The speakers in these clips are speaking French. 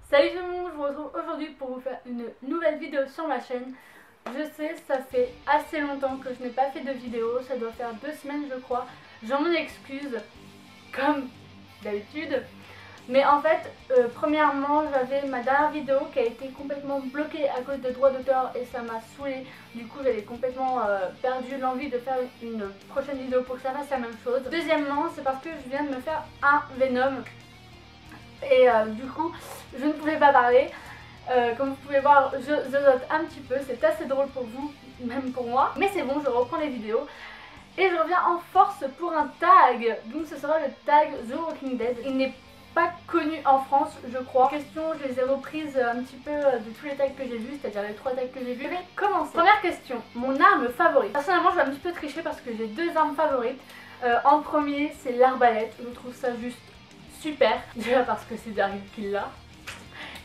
Salut tout le monde, je vous retrouve aujourd'hui pour vous faire une nouvelle vidéo sur ma chaîne. Je sais, ça fait assez longtemps que je n'ai pas fait de vidéo, ça doit faire 2 semaines je crois. J'en m'en excuse, comme d'habitude. Mais en fait, premièrement, j'avais ma dernière vidéo qui a été complètement bloquée à cause des droits d'auteur et ça m'a saoulée. Du coup, j'avais complètement perdu l'envie de faire une prochaine vidéo pour que ça fasse la même chose. Deuxièmement, c'est parce que je viens de me faire un Venom. Et du coup, je ne pouvais pas parler. Comme vous pouvez voir, je zozote un petit peu. C'est assez drôle pour vous, même pour moi. Mais c'est bon, je reprends les vidéos. Et je reviens en force pour un tag. Donc ce sera le tag The Walking Dead. Il n'est pas connu en France, je crois. Question, je les ai reprises un petit peu de tous les tags que j'ai vus, c'est-à-dire les 3 tags que j'ai vus. Je vais commencer. Première question, mon arme favorite. Personnellement, je vais un petit peu tricher parce que j'ai 2 armes favorites. En premier, c'est l'arbalète. Je trouve ça juste super. Déjà parce que c'est Daryl qui l'a.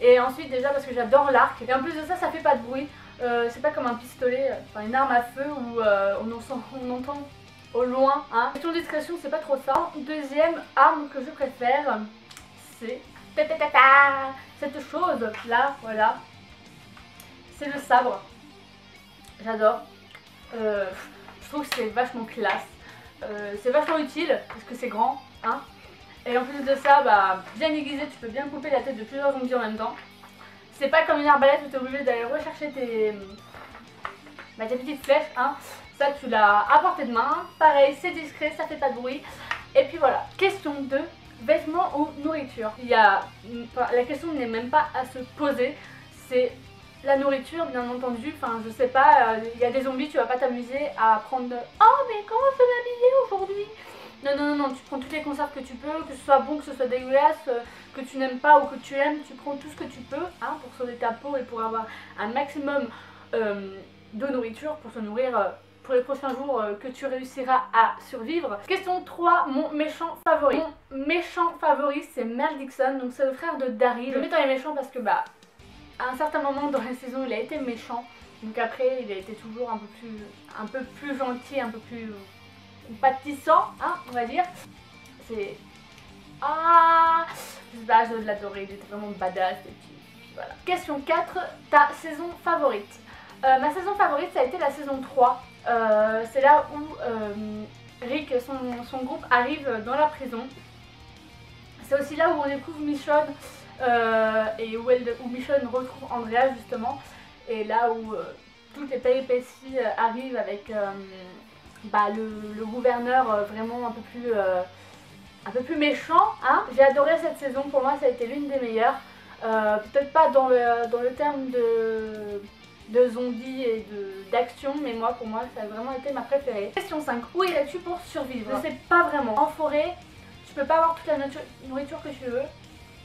Et ensuite déjà parce que j'adore l'arc. Et en plus de ça, ça fait pas de bruit. C'est pas comme un pistolet, enfin une arme à feu où on entend au loin. Hein. Question de discrétion, c'est pas trop ça. Deuxième arme que je préfère, c'est cette chose là, voilà. C'est le sabre. J'adore. Je trouve que c'est vachement classe. C'est vachement utile parce que c'est grand. Hein. Et en plus de ça, bah, bien aiguisé, tu peux bien couper la tête de plusieurs zombies en même temps. C'est pas comme une arbalète où tu es obligé d'aller rechercher tes petites flèches. Hein. Ça, tu l'as à portée de main. Pareil, c'est discret, ça fait pas de bruit. Et puis voilà. Question 2. Vêtements ou nourriture. La question n'est même pas à se poser. C'est la nourriture, bien entendu. Enfin, je sais pas, il y a des zombies, tu vas pas t'amuser à prendre... Oh, mais comment je peux m'habiller aujourd'hui ? Non, non, non, non, tu prends toutes les conserves que tu peux, que ce soit bon, que ce soit dégueulasse, que tu n'aimes pas ou que tu aimes, tu prends tout ce que tu peux hein, pour sauver ta peau et pour avoir un maximum de nourriture pour se nourrir pour les prochains jours que tu réussiras à survivre. Question 3, mon méchant favori. Mon méchant favori, c'est Mel Gibson, donc c'est le frère de Daryl. Je le mets dans les méchants parce que bah, à un certain moment dans la saison, il a été méchant. Donc après, il a été toujours un peu plus gentil, un peu plus... compatissant, hein, on va dire. C'est... Ah, je l'adorais, il était vraiment badass et puis voilà. Question 4, ta saison favorite. Ma saison favorite, ça a été la saison 3. C'est là où Rick et son groupe arrivent dans la prison. C'est aussi là où on découvre Michonne et où Michonne retrouve Andrea justement. Et là où toutes les péripéties arrivent avec... bah, le gouverneur vraiment un peu plus méchant. Hein. J'ai adoré cette saison, pour moi ça a été l'une des meilleures. Peut-être pas dans le terme de zombies et d'action, mais pour moi ça a vraiment été ma préférée. Question 5, où irais-tu pour survivre? Je sais pas vraiment. En forêt, tu peux pas avoir toute la nourriture que tu veux,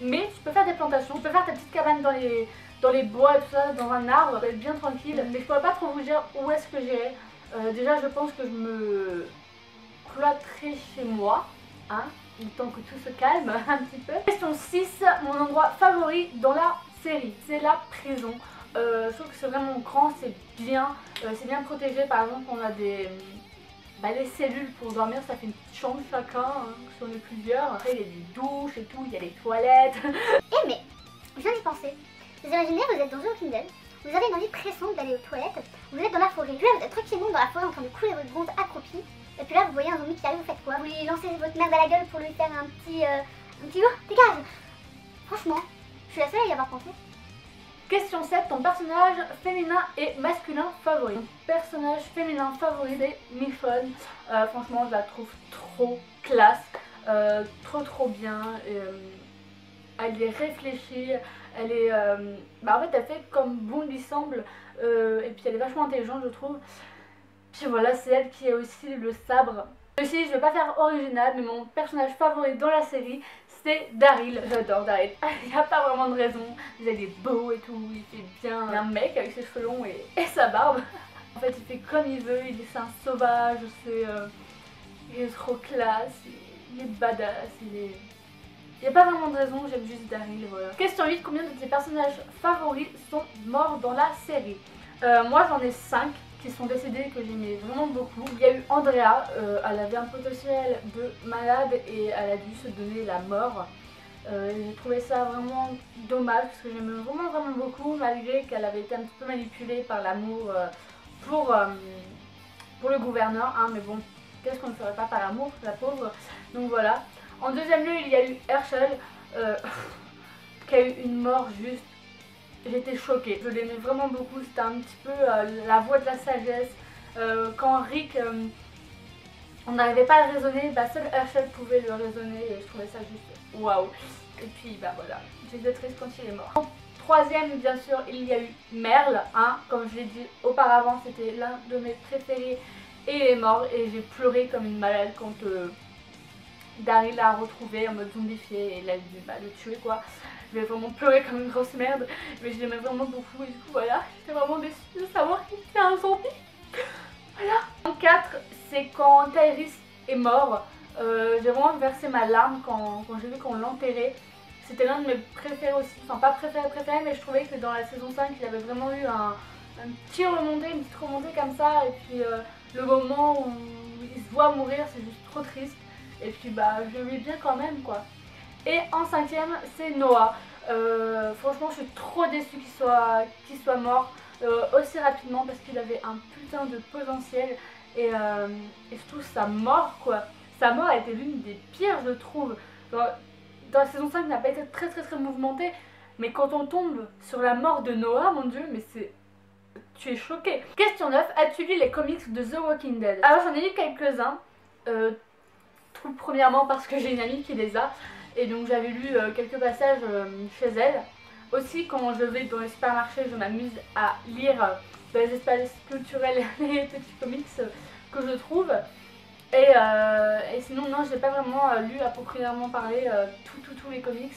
mais tu peux faire des plantations, tu peux faire ta petite cabane dans les bois et tout ça, dans un arbre, être bien tranquille. Mais je pourrais pas trop vous dire où est-ce que j'irais. Déjà je pense que je me cloîtrerai chez moi, hein, le temps que tout se calme un petit peu. Question 6, mon endroit favori dans la série, c'est la prison. Je trouve que c'est vraiment grand, c'est bien protégé. Par exemple on a les cellules pour dormir, ça fait une petite chambre chacun, hein, si on est plusieurs. Après il y a des douches et tout, il y a les toilettes. Eh mais, je viens d'y penser. Vous imaginez, vous êtes dans The Walking Dead, vous avez une envie pressante d'aller aux toilettes, vous êtes dans la forêt, là vous êtes tranquillement dans la forêt en train de couler votre bronze accroupi, et puis là vous voyez un zombie qui arrive, vous faites quoi? Vous lui lancez votre merde à la gueule pour lui faire un petit oh, dégage. Franchement, je suis la seule à y avoir pensé. Question 7, ton personnage féminin et masculin favori. Mon personnage féminin favori c'est Michonne. Franchement je la trouve trop classe, trop bien. Elle est réfléchie, elle est... en fait elle fait comme bon lui semble, et puis elle est vachement intelligente je trouve. Puis voilà, c'est elle qui a aussi le sabre. Aussi, je vais pas faire original, mais mon personnage favori dans la série, c'est Daryl. J'adore Daryl. Il n'y a pas vraiment de raison. Il est beau et tout, il fait bien un mec avec ses cheveux longs et sa barbe. En fait, il fait comme il veut, c'est un sauvage, il est trop classe, il est badass, il n'y a pas vraiment de raison, j'aime juste Daryl, voilà. Question 8, combien de tes personnages favoris sont morts dans la série? Moi j'en ai 5 qui sont décédés que j'aimais vraiment beaucoup. Il y a eu Andrea, elle avait un potentiel de malade et elle a dû se donner la mort. J'ai trouvé ça vraiment dommage parce que j'aimais vraiment beaucoup, malgré qu'elle avait été un petit peu manipulée par l'amour pour le gouverneur, hein, mais bon, qu'est-ce qu'on ne ferait pas par l'amour, la pauvre. Donc voilà. En deuxième lieu, il y a eu Herschel qui a eu une mort juste. J'étais choquée, je l'aimais vraiment beaucoup, c'était un petit peu la voix de la sagesse. Quand Rick, on n'arrivait pas à le raisonner, bah seul Herschel pouvait le raisonner et je trouvais ça juste waouh. Et puis bah voilà, j'étais triste quand il est mort. En troisième, bien sûr, il y a eu Merle, hein, comme je l'ai dit auparavant, c'était l'un de mes préférés et il est mort et j'ai pleuré comme une malade quand Daryl l'a retrouvé en mode zombifié et il a dû le tuer quoi. Je vais vraiment pleurer comme une grosse merde, mais je l'aimais vraiment beaucoup et du coup voilà, j'étais vraiment déçue de savoir qu'il était un zombie. Voilà. En 4, c'est quand Tyrese est mort. J'ai vraiment versé ma larme quand j'ai vu qu'on l'enterrait. C'était l'un de mes préférés aussi, enfin pas préféré, mais je trouvais que dans la saison 5 il avait vraiment eu un petit remontée, une petite remontée comme ça. Et puis le moment où il se voit mourir, c'est juste trop triste. Et puis bah je l'aimais bien quand même quoi. Et en cinquième, c'est Noah. Franchement, je suis trop déçue qu'il soit mort aussi rapidement parce qu'il avait un putain de potentiel. Et surtout sa mort quoi. Sa mort a été l'une des pires je trouve. Dans la saison 5 n'a pas été très mouvementée. Mais quand on tombe sur la mort de Noah, mon dieu, mais c'est... Tu es choqué. Question 9, as-tu lu les comics de The Walking Dead? Alors j'en ai lu quelques-uns. Tout premièrement parce que j'ai une amie qui les a. Et donc j'avais lu quelques passages chez elle. Aussi quand je vais dans les supermarchés, je m'amuse à lire dans les espaces culturels les petits comics que je trouve. Et sinon non, j'ai pas vraiment lu à proprement parler tous les comics.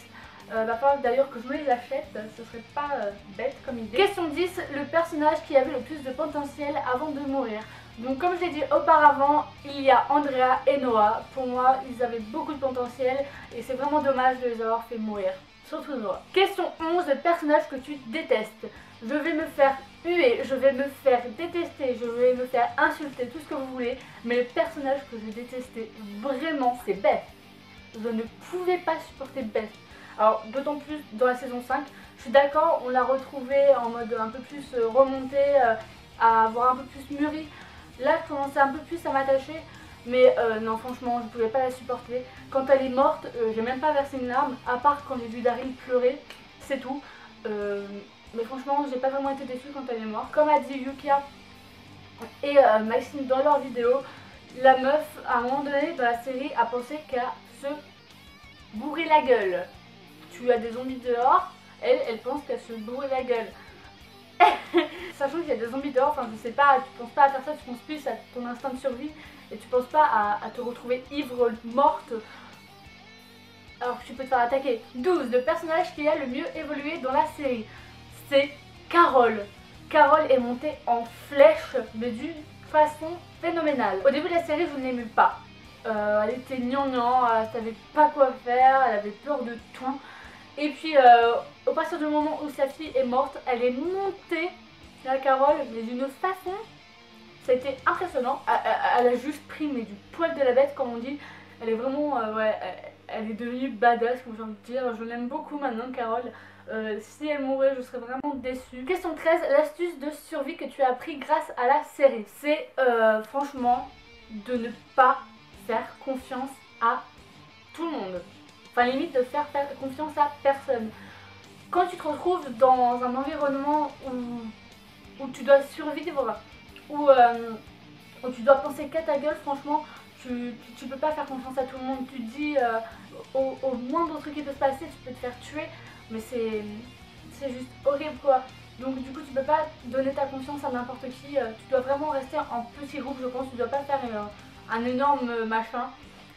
Va falloir d'ailleurs que je me les achète, ce serait pas bête comme idée. Question 10, le personnage qui avait le plus de potentiel avant de mourir. Donc comme je l'ai dit auparavant, il y a Andrea et Noah. Pour moi, ils avaient beaucoup de potentiel et c'est vraiment dommage de les avoir fait mourir. Surtout Noah. Question 11, le personnage que tu détestes. Je vais me faire huer, je vais me faire détester, je vais me faire insulter, tout ce que vous voulez. Mais le personnage que je détestais vraiment, c'est Beth. Je ne pouvais pas supporter Beth. Alors d'autant plus dans la saison 5, je suis d'accord, on l'a retrouvée en mode un peu plus remonté, à avoir un peu plus mûri. Là je commençais un peu plus à m'attacher, mais non franchement je pouvais pas la supporter. Quand elle est morte, j'ai même pas versé une larme, à part quand j'ai vu Daryl pleurer, c'est tout. Mais franchement j'ai pas vraiment été déçue quand elle est morte. Comme a dit Yukia et Maxime dans leur vidéo, la meuf à un moment donné dans la série a pensé qu'à se bourrer la gueule. Tu as des zombies dehors, elle pense qu'elle se bourrer la gueule. Sachant qu'il y a des zombies dehors, enfin je sais pas, tu penses pas à faire ça, tu penses plus à ton instinct de survie et tu penses pas à te retrouver ivre, morte, alors que tu peux te faire attaquer. 12. Le personnage qui a le mieux évolué dans la série, c'est Carol. Carol est montée en flèche, mais d'une façon phénoménale. Au début de la série, je ne l'aimais pas. Elle était gnangnan, elle savait pas quoi faire, elle avait peur de tout. Et puis au partir du moment où sa fille est morte, elle est montée, la Carole, mais d'une façon, ça a été impressionnant. Elle a juste pris mais du poil de la bête comme on dit. Elle est vraiment, ouais, elle est devenue badass comme j'ai envie de dire. Je l'aime beaucoup maintenant Carole. Si elle mourait, je serais vraiment déçue. Question 13, l'astuce de survie que tu as appris grâce à la série. C'est franchement de ne pas faire confiance à tout le monde. Enfin limite de faire confiance à personne. Quand tu te retrouves dans un environnement où tu dois survivre, où tu dois penser qu'à ta gueule, franchement tu peux pas faire confiance à tout le monde. Tu te dis au moindre truc qui peut se passer, tu peux te faire tuer, mais c'est juste horrible quoi. Donc du coup tu peux pas donner ta confiance à n'importe qui, tu dois vraiment rester en petit groupe je pense, tu dois pas faire un énorme machin.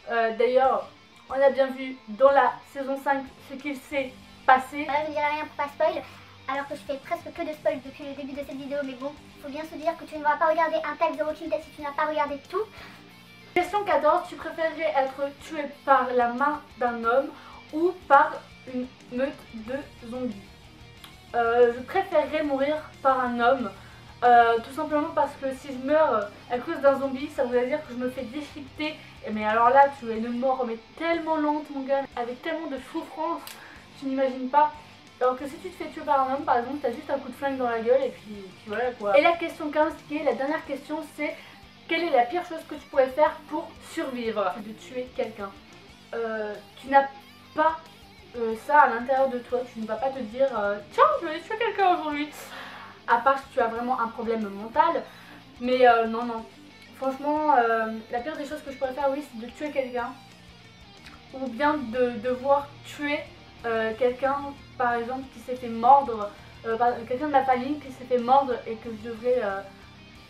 D'ailleurs on a bien vu dans la saison 5 ce qu'il s'est passé. Je ne dirai rien pour pas spoil, alors que je fais presque que de spoil depuis le début de cette vidéo, mais bon, faut bien se dire que tu ne vas pas regarder un tag de Walking Dead si tu n'as pas regardé tout. Question 14, tu préférerais être tué par la main d'un homme ou par une meute de zombies? Je préférerais mourir par un homme. Tout simplement parce que si je meurs à cause d'un zombie, ça voudrait dire que je me fais déchiqueter. Mais alors là, tu as une mort mais tellement lente mon gars, avec tellement de souffrance, tu n'imagines pas. Alors que si tu te fais tuer par un homme par exemple, t'as juste un coup de flingue dans la gueule et puis voilà quoi. Et la question 15 qui est la dernière question, c'est quelle est la pire chose que tu pourrais faire pour survivre? De tuer quelqu'un. Tu n'as pas ça à l'intérieur de toi, tu ne vas pas te dire tiens je vais tuer quelqu'un aujourd'hui. À part si tu as vraiment un problème mental. Mais non, non. Franchement, la pire des choses que je pourrais faire, oui, c'est de tuer quelqu'un. Ou bien de devoir tuer quelqu'un, par exemple, qui s'est fait mordre. Quelqu'un de ma famille qui s'est fait mordre et que je devrais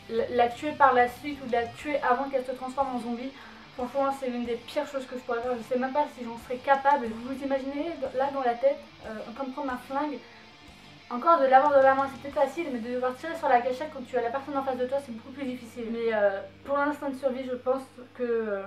la tuer par la suite ou la tuer avant qu'elle se transforme en zombie. Franchement, c'est l'une des pires choses que je pourrais faire. Je sais même pas si j'en serais capable. Vous vous imaginez là dans la tête, en train de prendre un flingue. Encore de l'avoir de la main c'était facile, mais de devoir tirer sur la gâchette quand tu as la personne en face de toi c'est beaucoup plus difficile. Mais pour l'instant de survie je pense que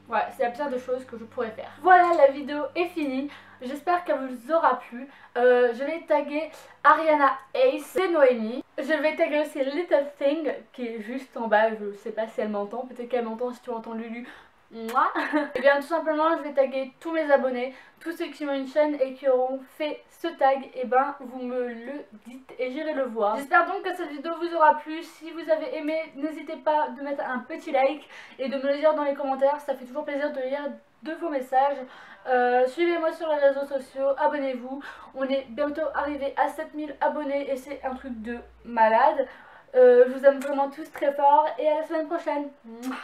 ouais, c'est la pire des choses que je pourrais faire. Voilà, la vidéo est finie. J'espère qu'elle vous aura plu. Je vais taguer Ariana Ace et Noémie. Je vais taguer aussi Little Thing qui est juste en bas. Je sais pas si elle m'entend. Peut-être qu'elle m'entend si tu entends Lulu. Moi. Et bien tout simplement je vais taguer tous mes abonnés, tous ceux qui ont une chaîne et qui auront fait ce tag, et ben vous me le dites et j'irai le voir. J'espère donc que cette vidéo vous aura plu. Si vous avez aimé, n'hésitez pas de mettre un petit like et de me le dire dans les commentaires, ça fait toujours plaisir de lire de vos messages. Suivez-moi sur les réseaux sociaux, abonnez-vous. On est bientôt arrivé à 7000 abonnés et c'est un truc de malade. Je vous aime vraiment tous très fort et à la semaine prochaine. Mouah.